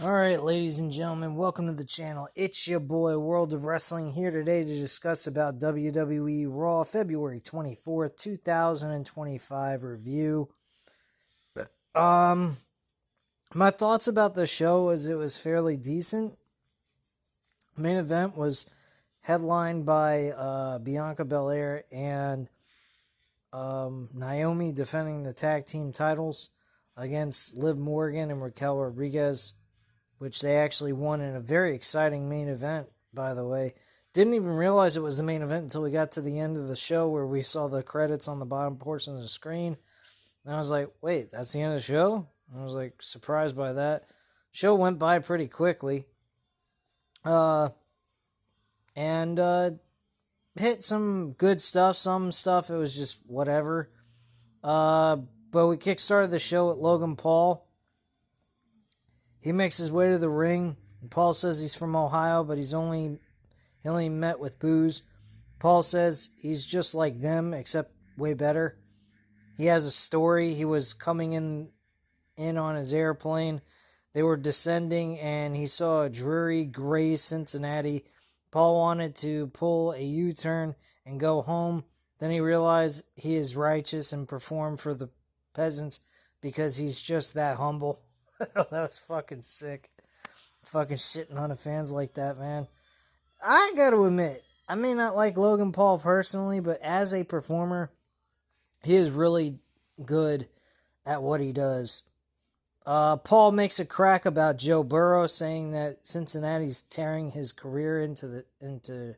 Alright, ladies and gentlemen, welcome to the channel. It's your boy, World of Wrestling, here today to discuss about WWE Raw February 24th, 2025 review. Um, my thoughts about the show is it was fairly decent. Main event was headlined by Bianca Belair and Naomi defending the tag team titles against Liv Morgan and Raquel Rodriguez, which they actually won in a very exciting main event, by the way. Didn't even realize it was the main event until we got to the end of the show where we saw the credits on the bottom portion of the screen. And I was like, wait, that's the end of the show? I was like surprised by that. Show went by pretty quickly. And hit some good stuff. Some stuff it was just whatever. But we kickstarted the show with Logan Paul. He makes his way to the ring. And Paul says he's from Ohio, but he only met with booze. Paul says he's just like them, except way better. He has a story. He was coming in on his airplane. They were descending, and he saw a dreary gray Cincinnati. Paul wanted to pull a U-turn and go home. Then he realized he is righteous and perform for the peasants because he's just that humble. That was fucking sick. Fucking shitting on the fans like that, man. I gotta admit, I may not like Logan Paul personally, but as a performer, he is really good at what he does. Paul makes a crack about Joe Burrow, saying that Cincinnati's tearing his career into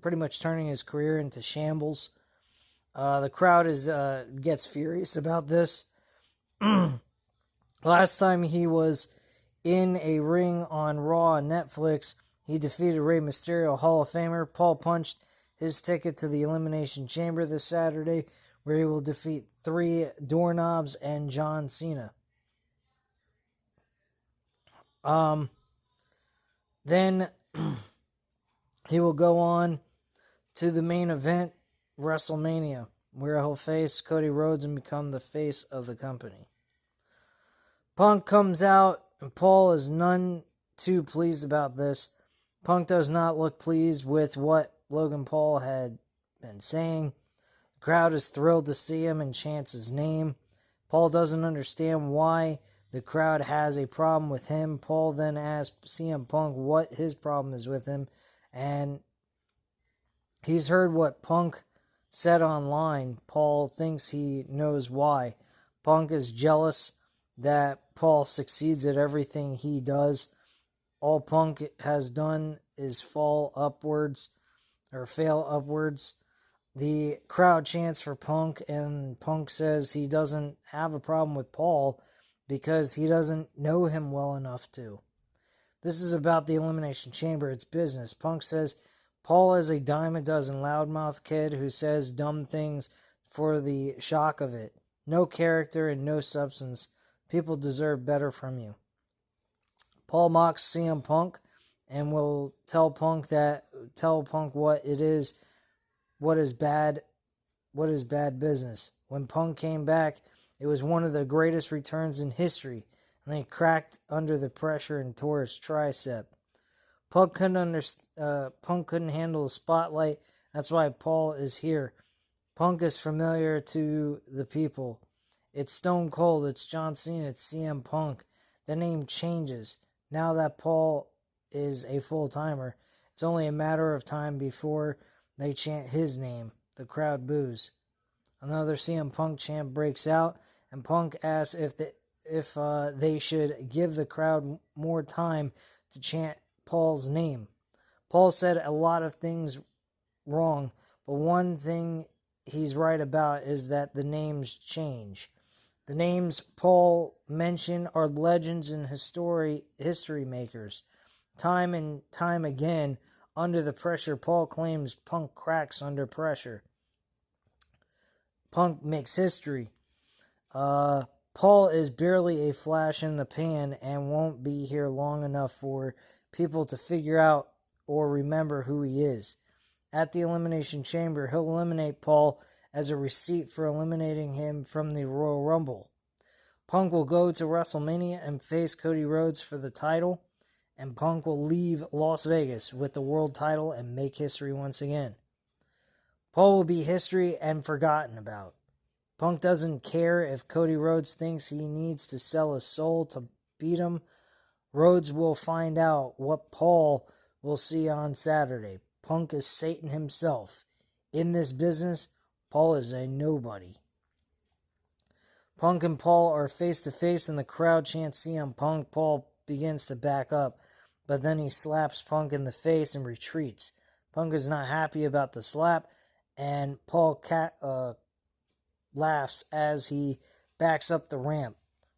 pretty much turning his career into shambles. The crowd gets furious about this. Last time he was in a ring on Raw on Netflix, he defeated Rey Mysterio, Hall of Famer. Paul punched his ticket to the Elimination Chamber this Saturday, where he will defeat 3 doorknobs and John Cena. Then he will go on to the main event, WrestleMania, where he'll face Cody Rhodes and become the face of the company. Punk comes out, and Paul is none too pleased about this. Punk does not look pleased with what Logan Paul had been saying. The crowd is thrilled to see him and chants his name. Paul doesn't understand why the crowd has a problem with him. Paul then asks CM Punk what his problem is with him, and he's heard what Punk said online. Paul thinks he knows why. Punk is jealous that Paul succeeds at everything he does. All Punk has done is fail upwards. The crowd chants for Punk, and Punk says he doesn't have a problem with Paul because he doesn't know him well enough to. This is about the Elimination Chamber. It's business. Punk says Paul is a dime a dozen loudmouth kid who says dumb things for the shock of it. No character and no substance. People deserve better from you. Paul mocks CM Punk and will tell Punk what is bad business. When Punk came back, it was one of the greatest returns in history, and they cracked under the pressure and tore his tricep. Punk couldn't handle the spotlight. That's why Paul is here. Punk is familiar to the people. It's Stone Cold, it's John Cena, it's CM Punk. The name changes. Now that Paul is a full-timer, it's only a matter of time before they chant his name. The crowd boos. Another CM Punk chant breaks out, and Punk asks if they should give the crowd more time to chant Paul's name. Paul said a lot of things wrong, but one thing he's right about is that the names change. The names Paul mentioned are legends and history makers. Time and time again, under the pressure, Paul claims Punk cracks under pressure. Punk makes history. Paul is barely a flash in the pan and won't be here long enough for people to figure out or remember who he is. At the Elimination Chamber, he'll eliminate Paul as a receipt for eliminating him from the Royal Rumble. Punk will go to WrestleMania and face Cody Rhodes for the title, and Punk will leave Las Vegas with the world title and make history once again. Paul will be history and forgotten about. Punk doesn't care if Cody Rhodes thinks he needs to sell his soul to beat him. Rhodes will find out what Paul will see on Saturday. Punk is Satan himself. In this business, Paul is a nobody. Punk and Paul are face to face and the crowd chants CM Punk. Paul begins to back up, but then he slaps Punk in the face and retreats. Punk is not happy about the slap, and Paul laughs as he backs up the ramp.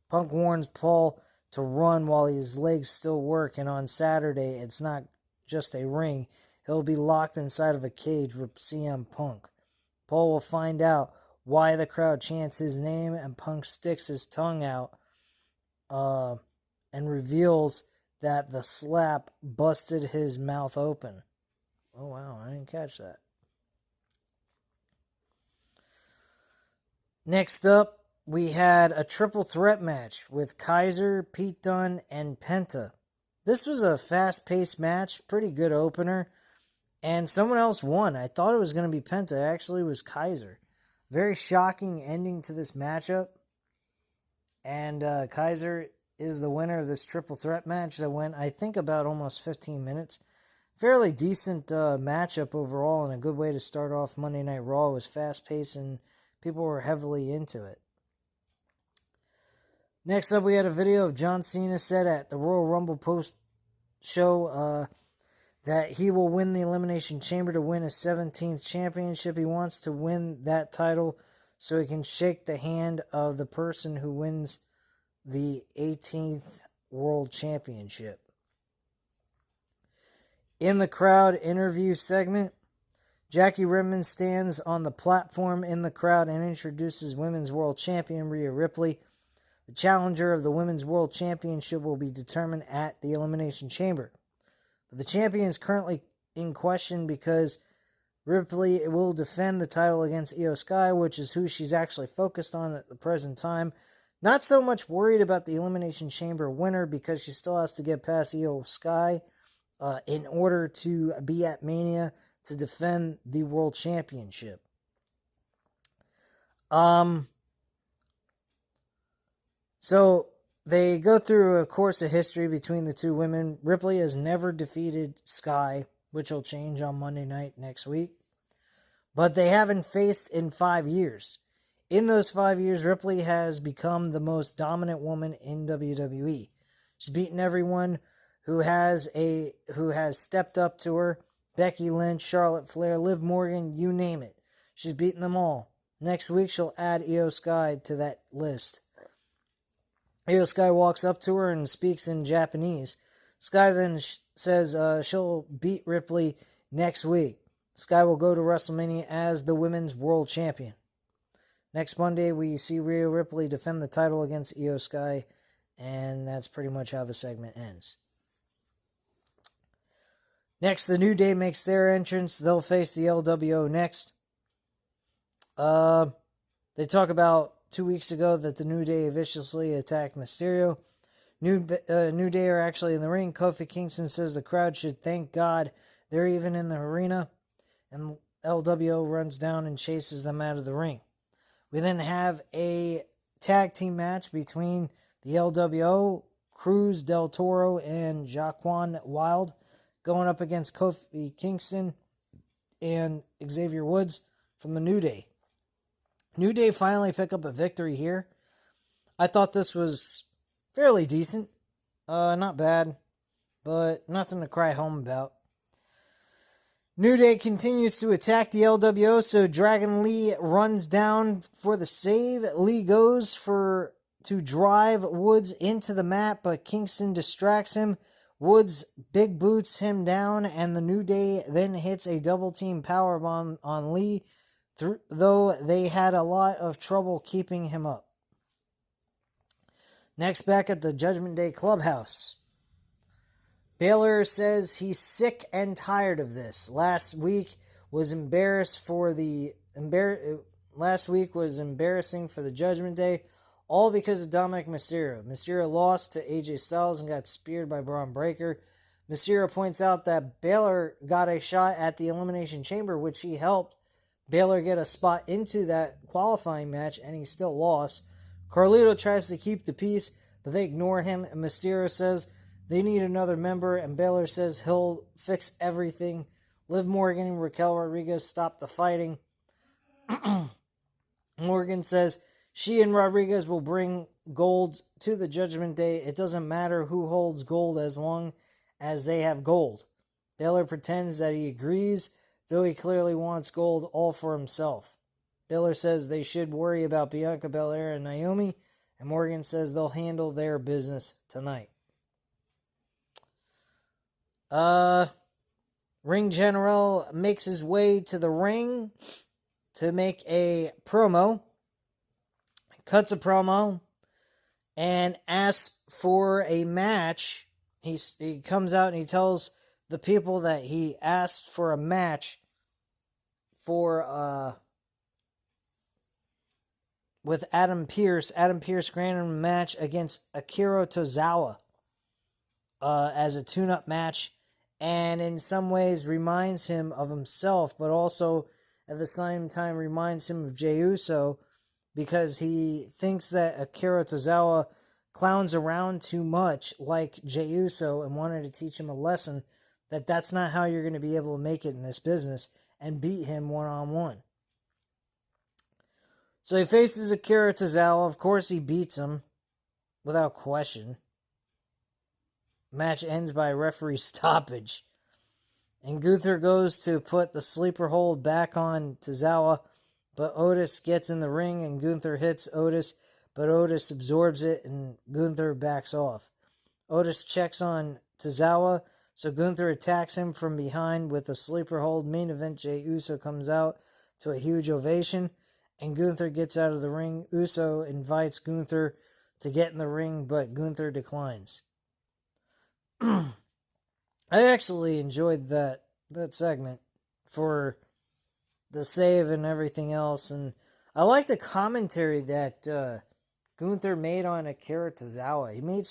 Punk warns Paul to run while his legs still work, and on Saturday it's not just a ring. He'll be locked inside of a cage with CM Punk. Paul will find out why the crowd chants his name, and Punk sticks his tongue out and reveals that the slap busted his mouth open. Oh wow, I didn't catch that. Next up, we had a triple threat match with Kaiser, Pete Dunne, and Penta. This was a fast-paced match, pretty good opener, and someone else won. I thought it was going to be Penta. It actually was Kaiser. Very shocking ending to this matchup. And Kaiser is the winner of this triple threat match that went, I think, about almost 15 minutes. Fairly decent matchup overall and a good way to start off Monday Night Raw. It was fast-paced and people were heavily into it. Next up, we had a video of John Cena said at the Royal Rumble post-show that he will win the Elimination Chamber to win his 17th championship. He wants to win that title so he can shake the hand of the person who wins the 18th World Championship. In the crowd interview segment, Jackie Redmond stands on the platform in the crowd and introduces Women's World Champion Rhea Ripley. The challenger of the Women's World Championship will be determined at the Elimination Chamber. But the champion is currently in question because Ripley will defend the title against Io Sky, which is who she's actually focused on at the present time. Not so much worried about the Elimination Chamber winner because she still has to get past Io Sky in order to be at Mania to defend the World Championship. So they go through a course of history between the two women. Ripley has never defeated Sky, which will change on Monday night next week. But they haven't faced in 5 years. In those 5 years, Ripley has become the most dominant woman in WWE. She's beaten everyone who has stepped up to her. Becky Lynch, Charlotte Flair, Liv Morgan, you name it. She's beaten them all. Next week, she'll add Io Sky to that list. Io Sky walks up to her and speaks in Japanese. Sky then says she'll beat Ripley next week. Sky will go to WrestleMania as the Women's World Champion. Next Monday, we see Rhea Ripley defend the title against Io Sky, and that's pretty much how the segment ends. Next, the New Day makes their entrance. They'll face the LWO next. They talk about 2 weeks ago that the New Day viciously attacked Mysterio. New Day are actually in the ring. Kofi Kingston says the crowd should thank God they're even in the arena. And LWO runs down and chases them out of the ring. We then have a tag team match between the LWO, Cruz Del Toro, and Jaquan Wilde going up against Kofi Kingston and Xavier Woods from the New Day. New Day finally pick up a victory here. I thought this was fairly decent. Not bad, but nothing to cry home about. New Day continues to attack the LWO, so Dragon Lee runs down for the save. Lee goes to drive Woods into the mat, but Kingston distracts him. Woods big boots him down, and the New Day then hits a double team powerbomb on Lee, though they had a lot of trouble keeping him up. Next, back at the Judgment Day Clubhouse, Baylor says he's sick and tired of this. Last week was embarrassing for the Judgment Day. all because of Dominic Mysterio. Mysterio lost to AJ Styles and got speared by Braun Breaker. Mysterio points out that Baylor got a shot at the Elimination Chamber, which he helped Baylor get a spot into that qualifying match, and he still lost. Carlito tries to keep the peace, but they ignore him, and Mysterio says they need another member, and Baylor says he'll fix everything. Liv Morgan and Raquel Rodriguez stop the fighting. Morgan says she and Rodriguez will bring gold to the Judgment Day. It doesn't matter who holds gold as long as they have gold. Baylor pretends that he agrees, though he clearly wants gold all for himself. Baylor says they should worry about Bianca Belair and Naomi, and Morgan says they'll handle their business tonight. Ring General makes his way to the ring to make a promo. Cuts a promo and asks for a match. He comes out and he tells the people that he asked for a match for with Adam Pearce. Adam Pearce granted him a match against Akira Tozawa as a tune-up match, and in some ways reminds him of himself, but also at the same time reminds him of Jey Uso, because he thinks that Akira Tozawa clowns around too much like Jey Uso, and wanted to teach him a lesson that that's not how you're going to be able to make it in this business and beat him one-on-one. So he faces Akira Tozawa. Of course he beats him without question. Match ends by referee stoppage. And Gunther goes to put the sleeper hold back on Tozawa, but Otis gets in the ring and Gunther hits Otis, but Otis absorbs it and Gunther backs off. Otis checks on Tozawa, so Gunther attacks him from behind with a sleeper hold. Main event Jey Uso comes out to a huge ovation, and Gunther gets out of the ring. Uso invites Gunther to get in the ring, but Gunther declines. I actually enjoyed that segment for the save and everything else, and I like the commentary that Gunther made on Akira Tozawa. He made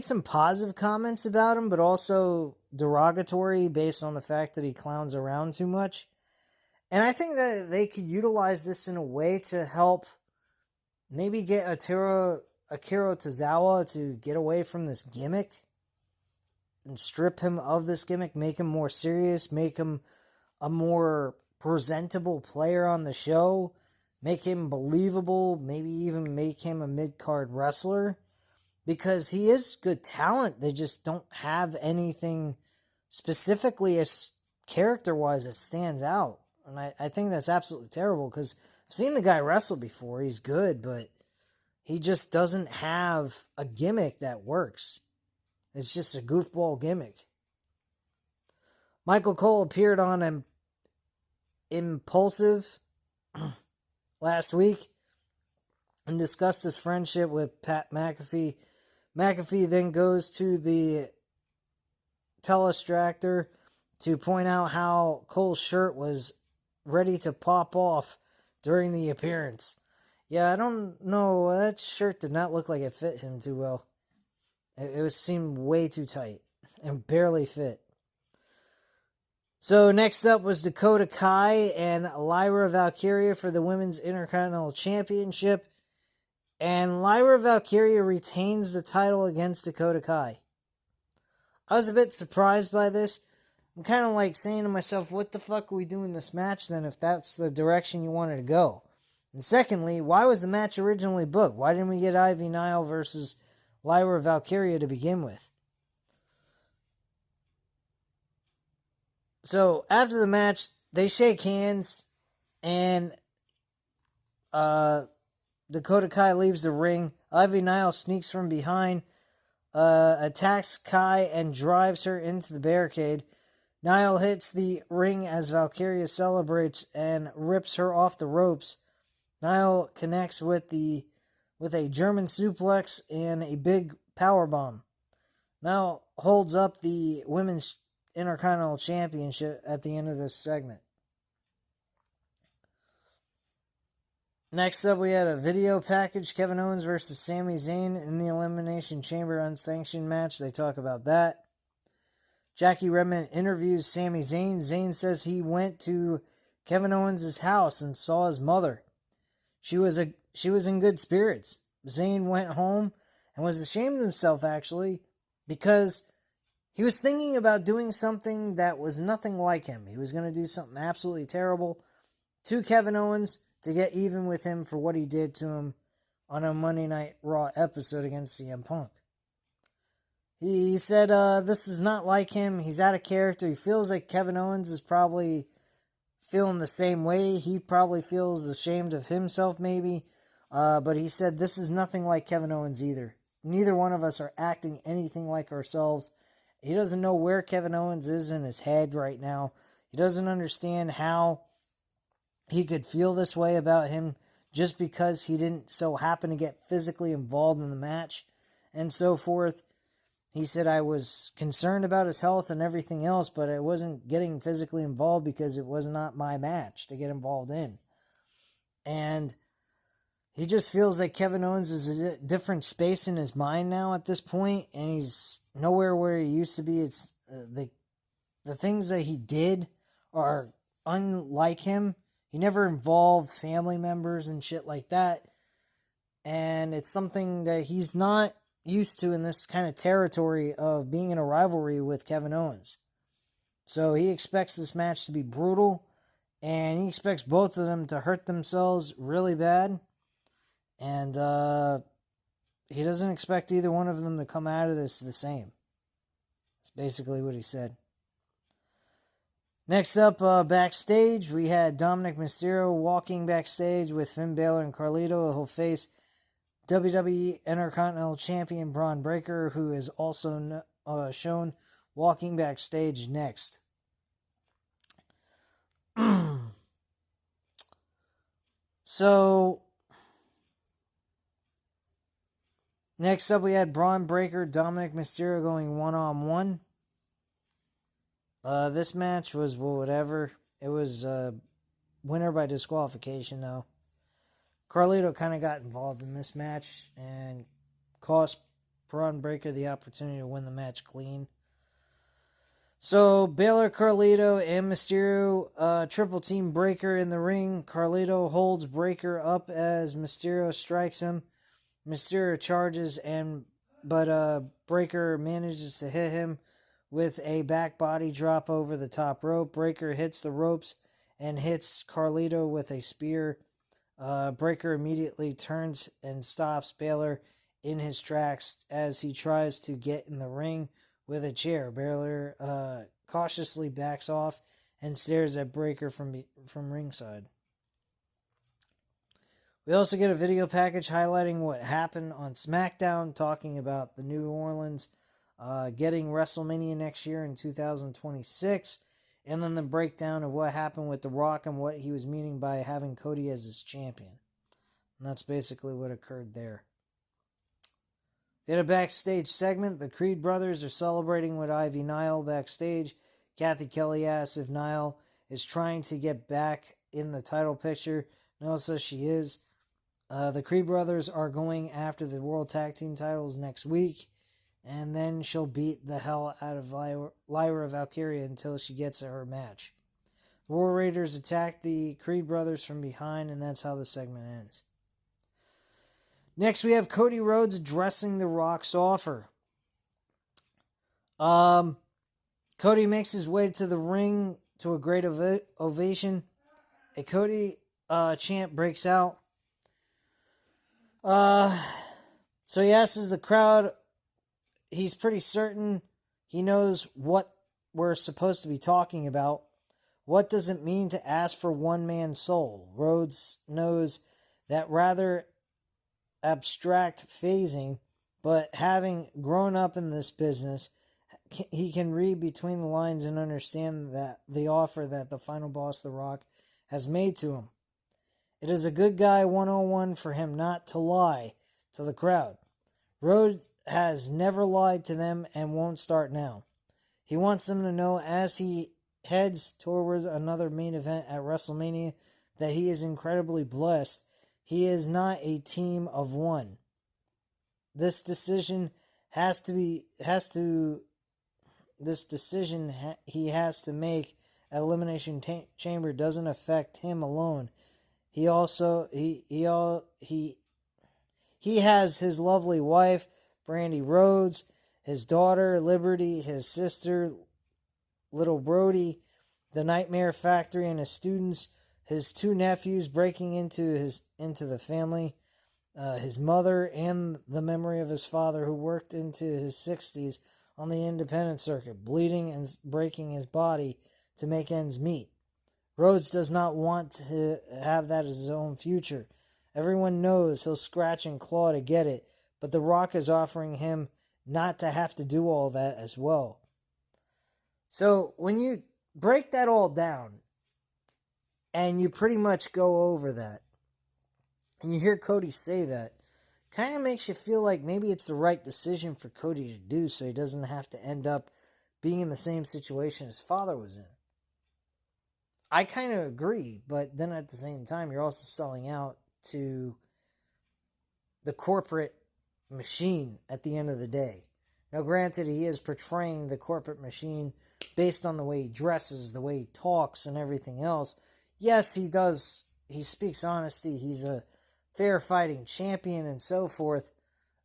some positive comments about him, but also derogatory based on the fact that he clowns around too much. And I think that they could utilize this in a way to help maybe get Akira Tozawa to get away from this gimmick and strip him of this gimmick, make him more serious, make him a more presentable player on the show, make him believable, maybe even make him a mid-card wrestler, because he is good talent. They just don't have anything specifically as character-wise that stands out. And I think that's absolutely terrible, because I've seen the guy wrestle before. He's good, but he just doesn't have a gimmick that works. It's just a goofball gimmick. Michael Cole appeared on Impulsive last week and discussed his friendship with Pat McAfee. McAfee then goes to the telestractor to point out how Cole's shirt was ready to pop off during the appearance. Yeah, I don't know. That shirt did not look like it fit him too well. It seemed way too tight and barely fit. So next up was Dakota Kai and Lyra Valkyria for the Women's Intercontinental Championship. And Lyra Valkyria retains the title against Dakota Kai. I was a bit surprised by this. I'm kind of like saying to myself, what the fuck are we doing this match then if that's the direction you wanted to go? And secondly, why was the match originally booked? Why didn't we get Ivy Nile versus Lyra Valkyria to begin with? So after the match, they shake hands, and Dakota Kai leaves the ring. Ivy Nile sneaks from behind, attacks Kai, and drives her into the barricade. Nile hits the ring as Valkyria celebrates and rips her off the ropes. Nile connects with a German suplex and a big powerbomb. Nile holds up the Women's Intercontinental Championship at the end of this segment. Next up, we had a video package. Kevin Owens versus Sami Zayn in the Elimination Chamber unsanctioned match. They talk about that. Jackie Redmond interviews Sami Zayn. Zayn says he went to Kevin Owens' house and saw his mother. She was in good spirits. Zayn went home and was ashamed of himself, actually, because he was thinking about doing something that was nothing like him. He was going to do something absolutely terrible to Kevin Owens to get even with him for what he did to him on a Monday Night Raw episode against CM Punk. He said this is not like him. He's out of character. He feels like Kevin Owens is probably feeling the same way. He probably feels ashamed of himself, maybe. But he said this is nothing like Kevin Owens either. Neither one of us are acting anything like ourselves. He doesn't know where Kevin Owens is in his head right now. He doesn't understand how he could feel this way about him just because he didn't so happen to get physically involved in the match and so forth. He said, I was concerned about his health and everything else, but I wasn't getting physically involved because it was not my match to get involved in. And he just feels like Kevin Owens is a different space in his mind now at this point, and he's nowhere where he used to be. It's the things that he did are unlike him. He never involved family members and shit like that. And it's something that he's not used to in this kind of territory of being in a rivalry with Kevin Owens. So he expects this match to be brutal, and he expects both of them to hurt themselves really bad. And he doesn't expect either one of them to come out of this the same. That's basically what he said. Next up, backstage, we had Dominic Mysterio walking backstage with Finn Balor and Carlito. He'll face WWE Intercontinental Champion Braun Breaker, who is also shown walking backstage next. So, next up we had Braun Breaker, Dominic Mysterio going one-on-one. This match was whatever. It was winner by disqualification, though. Carlito kind of got involved in this match and cost Braun Breaker the opportunity to win the match clean. So, Balor, Carlito, and Mysterio triple team Breaker in the ring. Carlito holds Breaker up as Mysterio strikes him. Mysterio charges, but Breaker manages to hit him with a back body drop over the top rope. Breaker hits the ropes and hits Carlito with a spear. Breaker immediately turns and stops Balor in his tracks as he tries to get in the ring with a chair. Balor cautiously backs off and stares at Breaker from ringside. We also get a video package highlighting what happened on SmackDown, talking about the New Orleans getting WrestleMania next year in 2026, and then the breakdown of what happened with The Rock and what he was meaning by having Cody as his champion. And that's basically what occurred there. We had a backstage segment. The Creed brothers are celebrating with Ivy Nile backstage. Kathy Kelly asks if Nile is trying to get back in the title picture. Nile says she is. The Creed brothers are going after the World Tag Team titles next week, and then she'll beat the hell out of Lyra Valkyria until she gets her match. The War Raiders attack the Creed brothers from behind, and that's how the segment ends. Next, we have Cody Rhodes addressing The Rock's offer. Cody makes his way to the ring to a great ovation. A Cody chant breaks out. So he asks the crowd, he's pretty certain he knows what we're supposed to be talking about. What does it mean to ask for one man's soul? Rhodes knows that rather abstract phrasing, but having grown up in this business, he can read between the lines and understand that the offer that the final boss, The Rock, has made to him. It is a good guy 101 for him not to lie to the crowd. Rhodes has never lied to them and won't start now. He wants them to know as he heads toward another main event at WrestleMania that he is incredibly blessed He is not a team of one. This decision he has to make at Elimination Chamber doesn't affect him alone. He also he has his lovely wife, Brandy Rhodes, his daughter, Liberty, his sister, Little Brody, the Nightmare Factory and his students, his two nephews breaking into the family, his mother, and the memory of his father who worked into his 60s on the independent circuit, bleeding and breaking his body to make ends meet. Rhodes does not want to have that as his own future. Everyone knows he'll scratch and claw to get it, but The Rock is offering him not to have to do all that as well. So when you break that all down and you pretty much go over that, and you hear Cody say that, kind of makes you feel like maybe it's the right decision for Cody to do so he doesn't have to end up being in the same situation his father was in. I kind of agree, but then at the same time, you're also selling out to the corporate machine at the end of the day. Now, granted, he is portraying the corporate machine based on the way he dresses, the way he talks, and everything else. Yes, he does. He speaks honesty. He's a fair fighting champion and so forth,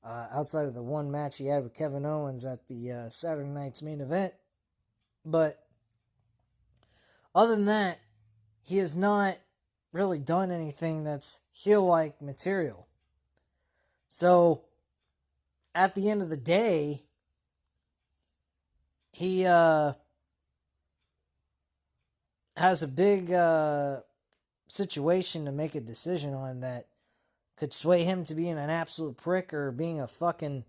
outside of the one match he had with Kevin Owens at the Saturday night's main event. But other than that, he has not really done anything that's heel-like material. So, at the end of the day, he has a big situation to make a decision on that could sway him to being an absolute prick or being a fucking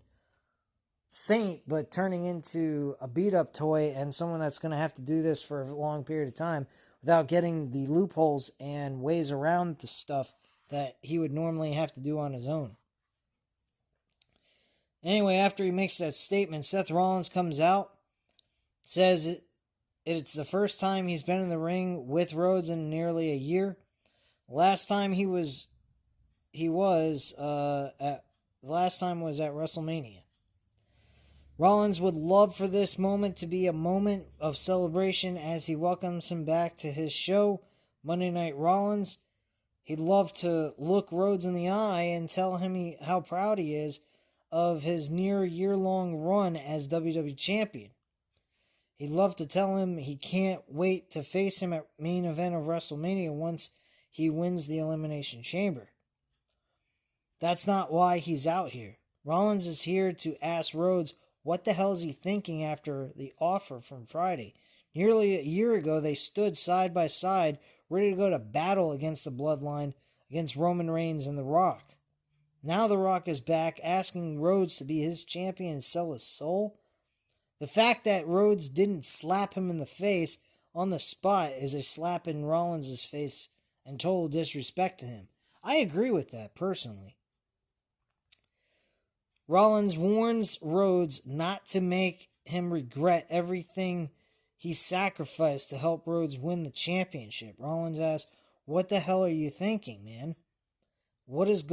saint, but turning into a beat-up toy and someone that's going to have to do this for a long period of time without getting the loopholes and ways around the stuff that he would normally have to do on his own. Anyway, after he makes that statement, Seth Rollins comes out, says it's the first time he's been in the ring with Rhodes in nearly a year. Last time was at WrestleMania. Rollins would love for this moment to be a moment of celebration as he welcomes him back to his show, Monday Night Rollins. He'd love to look Rhodes in the eye and tell him how proud he is of his near year-long run as WWE Champion. He'd love to tell him he can't wait to face him at main event of WrestleMania once he wins the Elimination Chamber. That's not why he's out here. Rollins is here to ask Rhodes what the hell is he thinking after the offer from Friday. Nearly a year ago, they stood side by side, ready to go to battle against the Bloodline, against Roman Reigns and The Rock. Now The Rock is back, asking Rhodes to be his champion and sell his soul. The fact that Rhodes didn't slap him in the face on the spot is a slap in Rollins' face and total disrespect to him. I agree with that, personally. Rollins warns Rhodes not to make him regret everything he sacrificed to help Rhodes win the championship. Rollins asks, "What the hell are you thinking, man? What is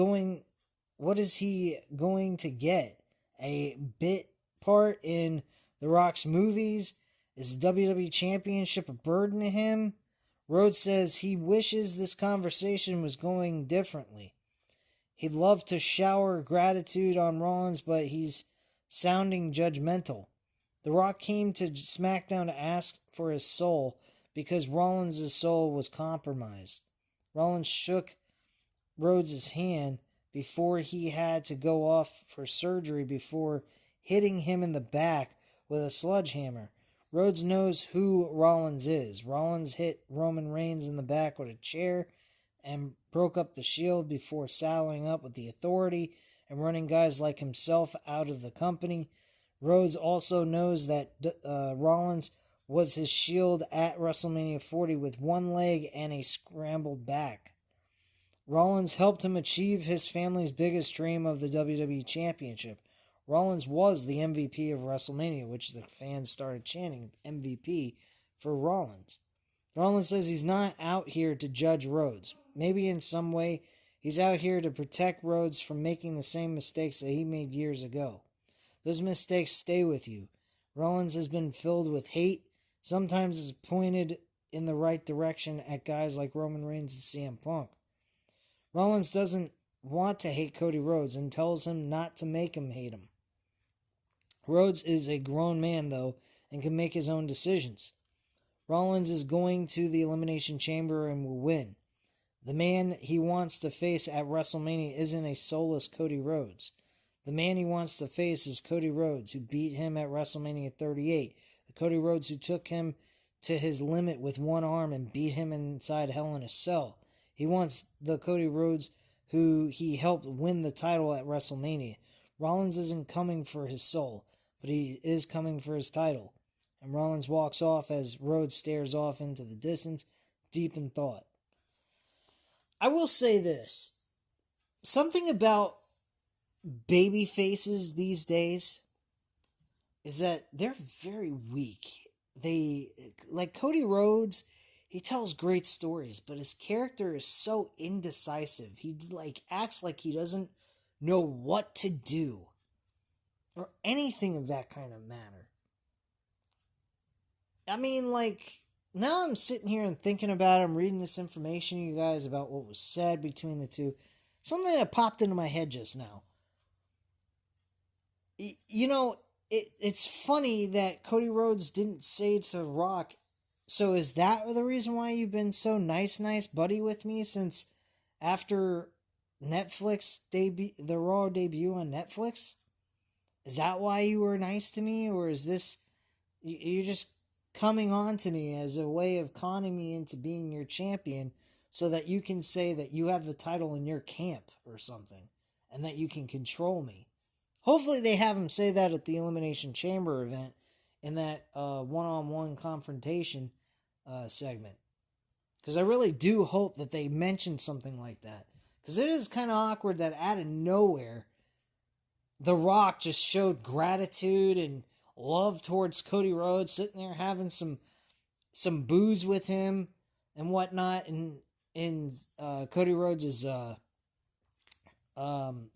he going to get? A bit part in The Rock's movies? Is the WWE Championship a burden to him?" Rhodes says he wishes this conversation was going differently. He'd love to shower gratitude on Rollins, but he's sounding judgmental. The Rock came to SmackDown to ask for his soul because Rollins' soul was compromised. Rollins shook Rhodes' hand before he had to go off for surgery before hitting him in the back with a sledgehammer. Rhodes knows who Rollins is. Rollins hit Roman Reigns in the back with a chair and broke up the Shield before saddling up with the Authority and running guys like himself out of the company. Rhodes also knows that Rollins was his Shield at WrestleMania 40 with one leg and a scrambled back. Rollins helped him achieve his family's biggest dream of the WWE Championship. Rollins was the MVP of WrestleMania, which the fans started chanting MVP for Rollins. Rollins says he's not out here to judge Rhodes. Maybe in some way He's out here to protect Rhodes from making the same mistakes that he made years ago. Those mistakes stay with you. Rollins has been filled with hate, sometimes is pointed in the right direction at guys like Roman Reigns and CM Punk. Rollins doesn't want to hate Cody Rhodes and tells him not to make him hate him. Rhodes is a grown man, though, and can make his own decisions. Rollins is going to the Elimination Chamber and will win. The man he wants to face at WrestleMania isn't a soulless Cody Rhodes. The man he wants to face is Cody Rhodes, who beat him at WrestleMania 38. The Cody Rhodes who took him to his limit with one arm and beat him inside Hell in a Cell. He wants the Cody Rhodes who he helped win the title at WrestleMania. Rollins isn't coming for his soul, but he is coming for his title. And Rollins walks off as Rhodes stares off into the distance, deep in thought. I will say this. Something about baby faces these days is that they're very weak. They, like Cody Rhodes, he tells great stories, but his character is so indecisive. He acts like he doesn't know what to do or anything of that kind of matter. I mean, now I'm sitting here and thinking about it. I'm reading this information, you guys, about what was said between the two. Something that popped into my head just now. It's funny that Cody Rhodes didn't say to Rock, so is that the reason why you've been so nice buddy with me since after Netflix the Raw debut on Netflix? Is that why you were nice to me? Or is this, you're just coming on to me as a way of conning me into being your champion so that you can say that you have the title in your camp or something and that you can control me? Hopefully they have him say that at the Elimination Chamber event in that one-on-one confrontation segment. Because I really do hope that they mention something like that. Because it is kind of awkward that out of nowhere, The Rock just showed gratitude and love towards Cody Rhodes, sitting there having some booze with him and whatnot in Cody Rhodes'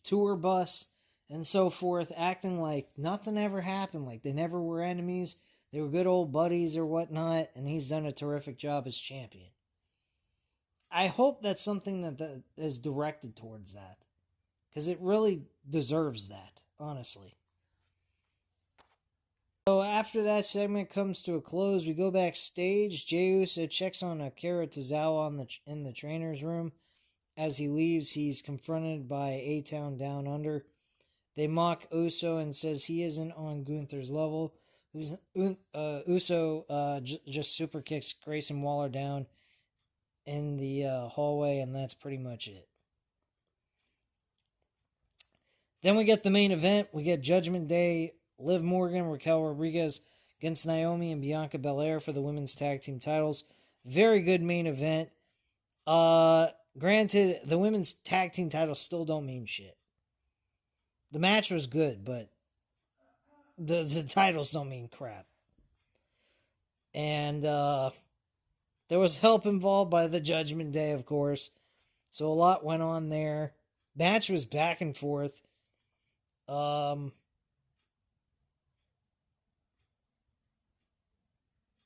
tour bus and so forth, acting like nothing ever happened, like they never were enemies, they were good old buddies or whatnot, and he's done a terrific job as champion. I hope that's something that is directed towards that, because it really deserves that, honestly. So after that segment comes to a close, we go backstage. Jey Uso checks on Akira Tozawa in the trainer's room. As he leaves, he's confronted by A-Town Down Under. They mock Uso and says he isn't on Gunther's level. Uso just super kicks Grayson Waller down in the hallway, and that's pretty much it. Then we get the main event. We get Judgment Day, Liv Morgan, Raquel Rodriguez against Naomi and Bianca Belair for the women's tag team titles. Very good main event. Granted, the women's tag team titles still don't mean shit. The match was good, but the titles don't mean crap. And there was help involved by the Judgment Day, of course. So a lot went on there. Match was back and forth.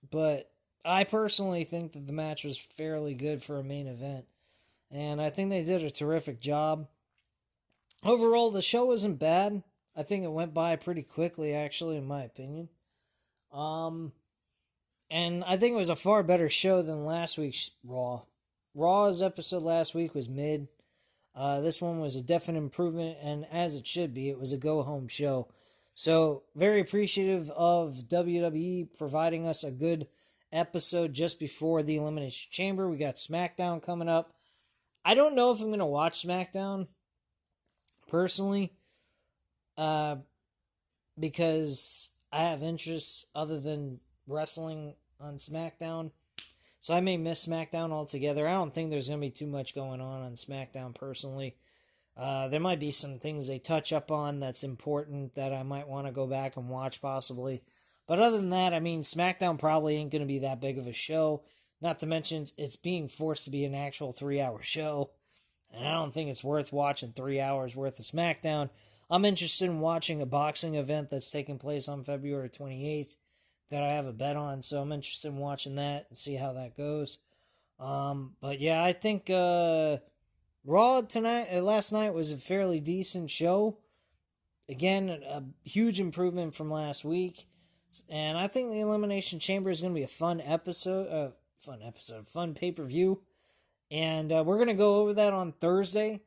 But I personally think that the match was fairly good for a main event. And I think they did a terrific job. Overall, the show wasn't bad. I think it went by pretty quickly, actually, in my opinion. And I think it was a far better show than last week's Raw. Raw's episode last week was mid. This one was a definite improvement, and as it should be, it was a go-home show. So, very appreciative of WWE providing us a good episode just before the Elimination Chamber. We got SmackDown coming up. I don't know if I'm going to watch SmackDown, personally, because I have interests other than wrestling on SmackDown. So I may miss SmackDown altogether. I don't think there's going to be too much going on SmackDown, personally. There might be some things they touch up on that's important that I might want to go back and watch, possibly. But other than that, I mean, SmackDown probably ain't going to be that big of a show. Not to mention, it's being forced to be an actual 3-hour show. and I don't think it's worth watching 3 hours worth of SmackDown. I'm interested in watching a boxing event that's taking place on February 28th that I have a bet on, so I'm interested in watching that and see how that goes. But yeah, I think Raw last night was a fairly decent show. Again, a huge improvement from last week. And I think the Elimination Chamber is going to be a fun pay-per-view. And we're going to go over that on Thursday,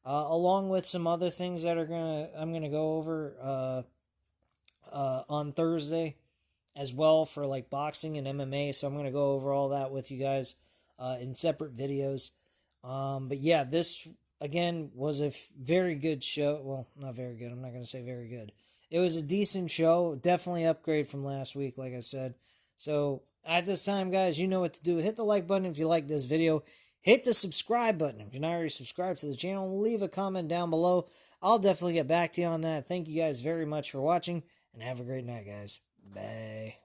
along with some other things that I'm going to go over on Thursday as well for like boxing and MMA. So I'm going to go over all that with you guys in separate videos. But yeah, this again was a very good show. Well, not very good. I'm not going to say very good. It was a decent show. Definitely upgrade from last week, like I said. So at this time, guys, you know what to do. Hit the like button if you like this video. Hit the subscribe button if you're not already subscribed to the channel. Leave a comment down below. I'll definitely get back to you on that. Thank you guys very much for watching, and have a great night, guys. Bye.